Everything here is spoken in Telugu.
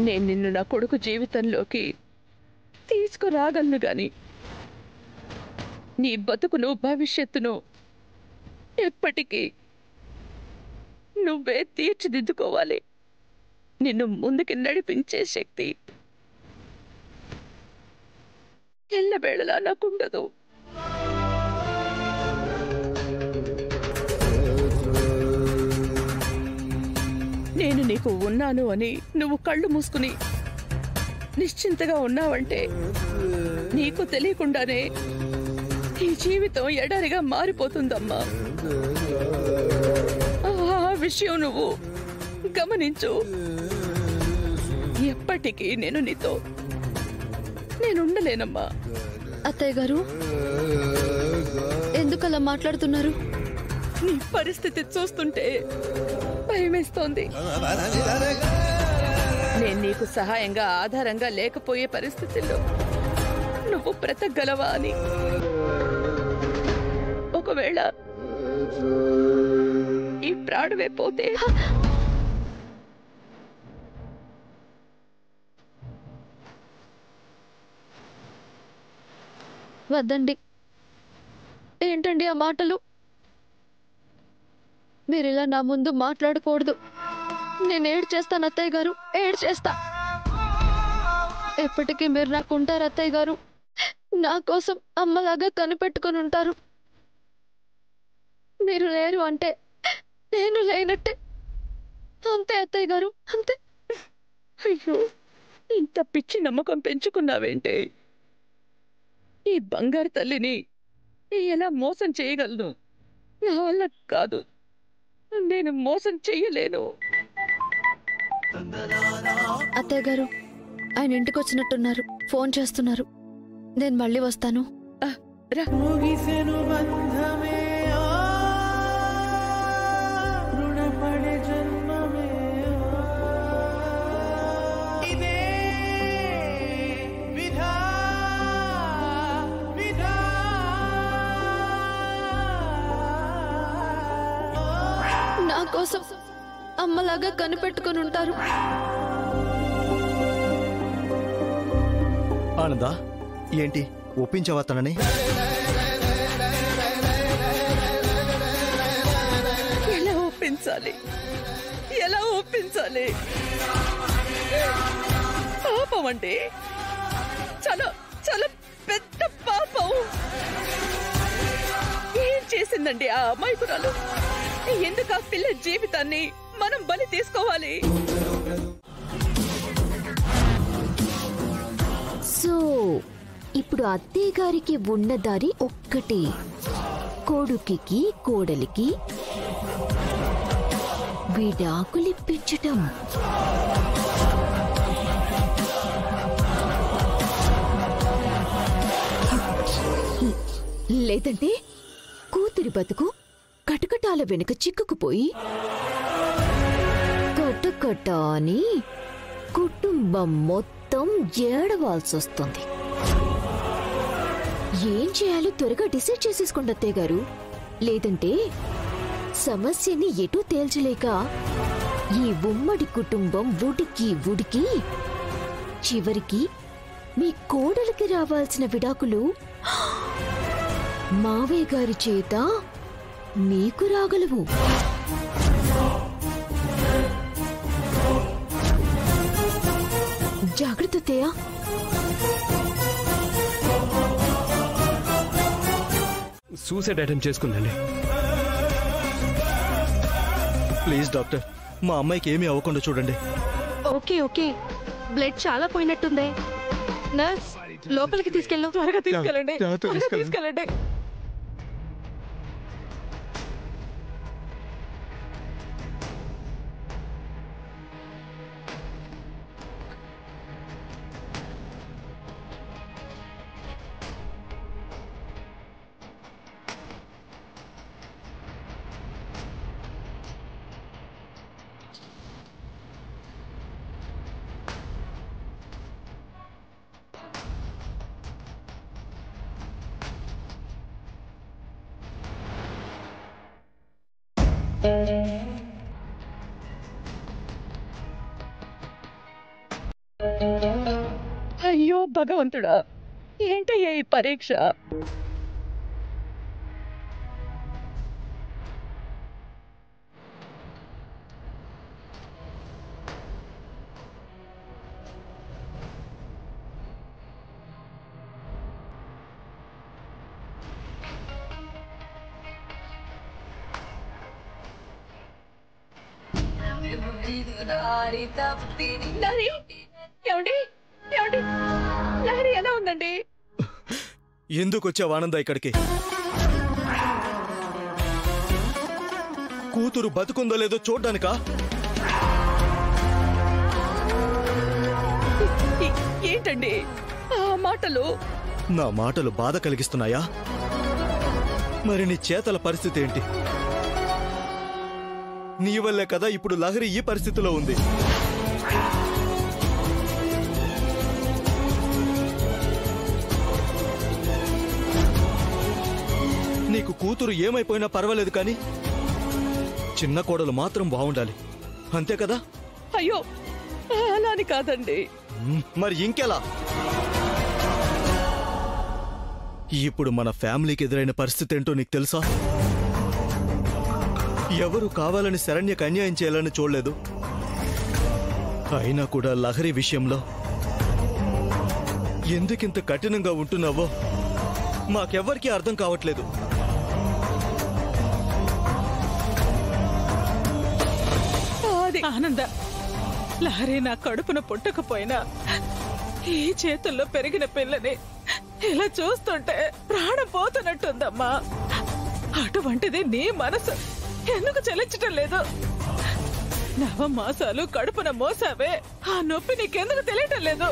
నేను నిన్ను నా కొడుకు జీవితంలోకి తీసుకురాగలను గాని నీ బతుకును భవిష్యత్తును ఎప్పటికీ నువ్వే తీర్చిదిద్దుకోవాలి. నిన్ను ముందుకి నడిపించే శక్తి ఎల్లవేళలా నాకుండదు. నేను నీకు ఉన్నాను అని నువ్వు కళ్ళు మూసుకుని నిశ్చింతగా ఉన్నావంటే నీకు తెలియకుండానే ఈ జీవితం ఎడారిగా మారిపోతుందమ్మా. ఆ విషయం నువ్వు గమనించు. ఎప్పటికీ నేనుండలేనమ్మా. అత్తయ్య గారు, ఎందుకలా మాట్లాడుతున్నారు? నీ పరిస్థితి చూస్తుంటే భయమేస్తోంది. నేను నీకు సహాయంగా ఆధారంగా లేకపోయే పరిస్థితుల్లో నువ్వు బ్రతకగలవా అని. ఒకవేళ ఈ ప్రాణమే పోతే వద్దండి. ఏంటండి ఆ మాటలు? మీరిలా నా ముందు మాట్లాడకూడదు. నేను ఏడ్చేస్తాను అత్తయ్య గారు, ఏడ్చేస్తా. ఎప్పటికీ మీరు నాకు ఉంటారు అత్తయ్య గారు. నా కోసం అమ్మలాగా కనిపెట్టుకుని ఉంటారు. మీరు లేరు అంటే నేను లేనట్టే. అంతే అత్తయ్య గారు, అంతే. అయ్యో, ఇంత పిచ్చి నమ్మకం పెంచుకున్నావేంటే? ఈ బంగారు తల్లిని ఎలా మోసం చేయగలను? నా వల్ల కాదు. నేను మోసం చెయ్యలేను. అత్తయ్య గారు, ఆయన ఇంటికి వచ్చినట్టున్నారు. ఫోన్ చేస్తున్నారు. నేను మళ్ళీ వస్తాను. రా. నా కోసం అమ్మలాగా కనిపెట్టుకుని ఉంటారు. ఆనందా, ఏంటి ఒప్పించావా తనని? ఎలా ఒప్పించాలి? ఎలా ఒప్పించాలి? పాపం అండి, చాలా చాలా పెద్ద పాపం. ఏం చేసిందండి ఆ అమాయకురాలు? ఎందుకు ఆ పిల్ల జీవితాన్ని మనం బలి తీసుకోవాలి? సో ఇప్పుడు అత్తయ్య గారికి ఉన్న దారి ఒక్కటే, కొడుకుకి కోడలికి విడాకులిప్పించటం. లేదంటే కూతురి బతుకు కటకటాల వెనుక చిక్కుకుపోయి కటకట అని కుటుంబం మొత్తం ఏడవాల్సొస్తుంది. ఏం చేయాలో త్వరగా డిసైడ్ చేసేసుకోండి అత్తయ్య గారు. లేదంటే సమస్యని ఎటూ తేల్చలేక ఈ ఉమ్మడి కుటుంబం ఉడికి ఉడికి చివరికి మీ కోడలికి రావాల్సిన విడాకులు మావయ్య గారి చేత మీకు రాగలవు. జాగ్రత్త తేయా. సూసైడ్ అటెంప్ట్ చేసుకుందండి. ప్లీజ్ డాక్టర్, మా అమ్మాయికి ఏమీ అవ్వకుండా చూడండి. ఓకే ఓకే, బ్లడ్ చాలా పోయినట్టుందే. నర్స్, లోపలికి తీసుకెళ్ళు. త్వరగా తీసుకెళ్ళండి, తీసుకెళ్ళండి. భగవంతుడా, ఏంటయ్యా ఈ పరీక్ష? లహరి, ఏమండి ఏమండి, లహరి ఎలా ఉందండి? ఎందుకు వచ్చావు ఆనంద ఇక్కడికి? కూతురు బతుకుందో లేదో చూడ్డానికా? ఏంటండి ఆ మాటలు? నా మాటలు బాధ కలిగిస్తున్నాయా? మరి నీ చేతల పరిస్థితి ఏంటి? నీ వల్లే కదా ఇప్పుడు లహరి ఈ పరిస్థితిలో ఉంది. నీకు కూతురు ఏమైపోయినా పర్వాలేదు కానీ చిన్న కోడలు మాత్రం బాగుండాలి, అంతే కదా? అయ్యో, అలా అని కాదండి. మరి ఇంకెలా? ఇప్పుడు మన ఫ్యామిలీకి ఎదురైన పరిస్థితి ఏంటో నీకు తెలుసా? ఎవరు కావాలని శరణ్యకు అన్యాయం చేయాలని చూడలేదు. అయినా కూడా లహరి విషయంలో ఎందుకింత కఠినంగా ఉంటున్నావో మాకెవ్వరికీ అర్థం కావట్లేదు. ఆనంద, లహరి నా కడుపున పుట్టకపోయినా ఈ చేతుల్లో పెరిగిన పిల్లని ఇలా చూస్తుంటే ప్రాణం పోతున్నట్టుందమ్మా. అటువంటిది నీ మనసు ఎందుకు చలించటం లేదు? నవమాసాలు కడుపున మోసావే, ఆ నొప్పి నీకెందుకు తెలియటం లేదు?